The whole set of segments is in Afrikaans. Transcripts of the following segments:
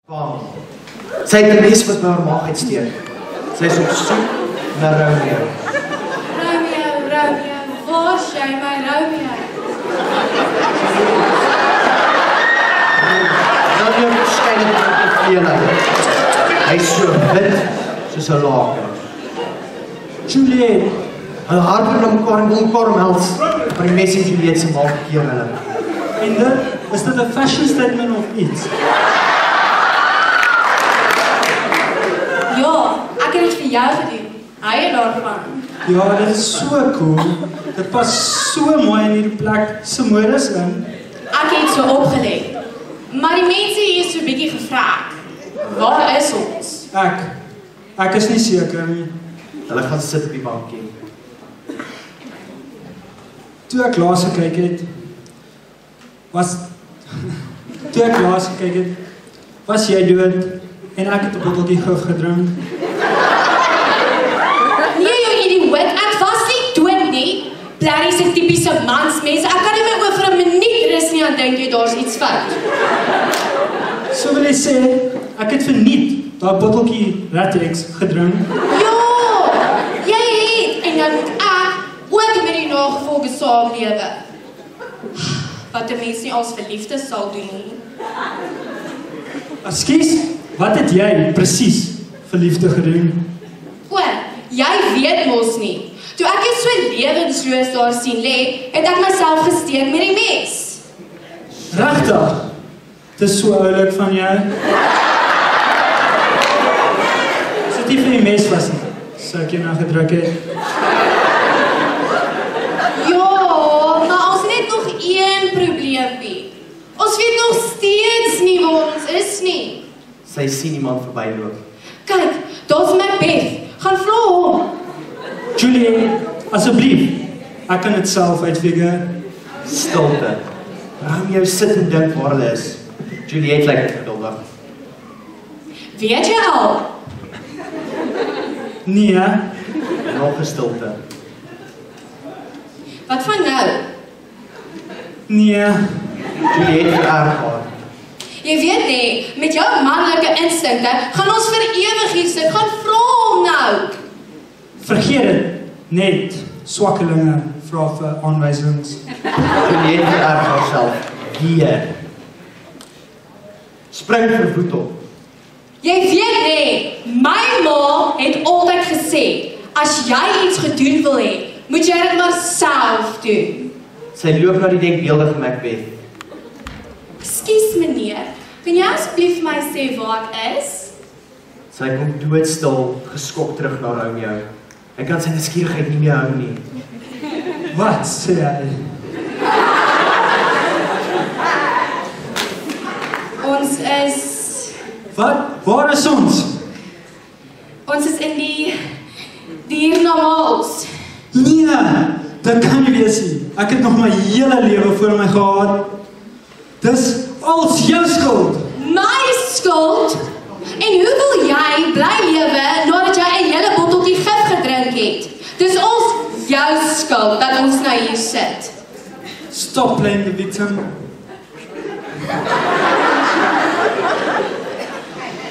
Sy het 'n mes wat by haar maag uitsteek. Sy is op soek na Romeo. Romeo, Romeo, waar is jy, my Romeo? Romeo verskyn in die vele. Hy is so wit soos 'n laken. Juliet, Hulle hardloop na mekaar en wil mekaar omhels, maar die mes en Juliet se maag keer hulle. en is dit 'n fashion statement of iets? Ja, ek het dit vir jou gedoen. Hou jy daarvan? Ja, dit is so cool. Dit pas so mooi in hierdie plek se modes in. Ek het so opgelet. Maar die mense hier is so 'n bietjie gevraag. Waar is ons? Ek is nie seker nie. Hulle gaan sit op die bankie. Toe ek laas gekyk het, was jy dood en ek het 'n botteltjie gif gedrink. Nee, jou idioot, ek was nie dood nie. Blerrie is 'n tipiese mansmens. Ek kan nie meer oor vir 'n minuut rus nie aan dink jy daar's iets fout. So wil jy sê, ek het verniet daai botteltjie Ratrix gedrink. Ja, jy het. En dan moet ek ook met die nagevolge saamlewe. Wat 'n mens nie als verliefde sal doen nie. Ekskuus, wat het jy presies verliefde gedoen? O, jy weet mos nie. Toe ek jou so lewensloos daar sien lê, het ek myself gesteek met die mes. Regtig? Dis so oulik van jou. As dit nie vir die mes was nie, sou ek jou nou gedruk het. Ja, maar ons het net nog een probleempie. Ons weet nog steeds nie waar ons is nie. Sy sien iemand verbyloop. Kyk, daar's Macbeth. Gaan vra hom. Julie, asseblief, ek kan dit self uitfigure. Stilte. Romeo sit en dink waar hulle is. Juliet lyk geduldig. Weet jy al? Nee, Nog 'n stilte. Wat van nou? nee, Juliet vererg haar. Jy weet nie, met jou manlike instinkte gaan ons vir ewig hier sit. Gaan vra hom nou. vergeet dit. Net swakkelinge vra vir aanwysings. Juliet vererg haarself. Weer. Spring vervoet op. Jy weet nie, my ma het altyd gesê, as jy iets gedoen wil hê, moet jy dit maar self doen. Sy loop na die denkbeeldige Macbeth. Ekskuus meneer, kan jy asseblief vir my sê waar ek is? Sy kom doodstil, geskok terug na Romeo. Hy kan sy nuuskierigheid nie meer hou nie. Wat sê hy? Ons is... Wat? Waar is ons? Ons is in die hiernamaals. Nee, dit kan nie wees nie. Ek het nog my hele lewe voor my gehad. Dis als jou skuld. My skuld? En hoe wil jy bly lewe nadat jy 'n hele botteltjie gif gedrink het? Dis ons jou skuld dat ons nou hier sit. Stop playing the victim.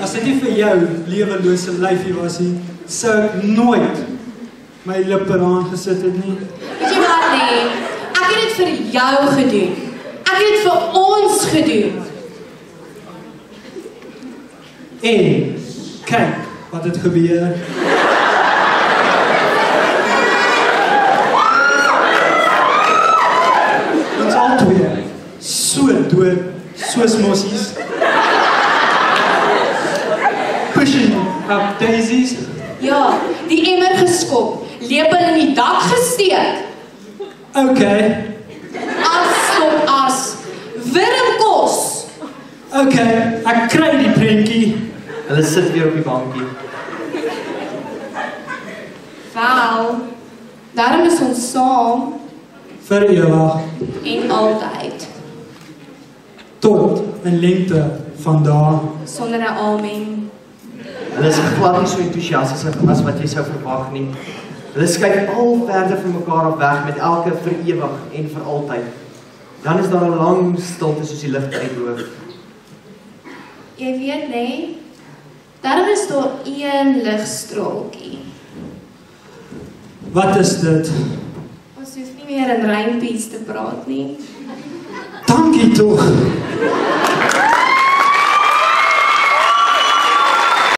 As dit nie vir jou lewelose lyfie was nie, sou ek nooit my lippe aan gesit het nie. Weet jy wat nee? Ek het dit vir jou gedoen. Ek het dit vir ons gedoen. En kyk wat het gebeur. Ons al twee so dood, soos mossies. Pushing up daisies. Ja, die emmer geskop, lepel in die dak gesteek. Okay, As op as, wurmkos. okay, ek kry die prentjie. Hulle sit weer op die bankie. Wel, daarom is ons saam Vir ewig, en altyd, tot in lengte van dae. sonder 'n amen. Hulle is glad nie so entoesiasties as wat jy sou verwag nie. Hulle skuif al verder van mekaar af weg met elke vir ewig en vir altyd. Dan is daar 'n lang stilte soos die lig uitloop. Jy weet nie, daarom is daar een ligstraaltjie. Wat is dit? Ons hoef nie meer in rympies te praat nie. Dankie tog.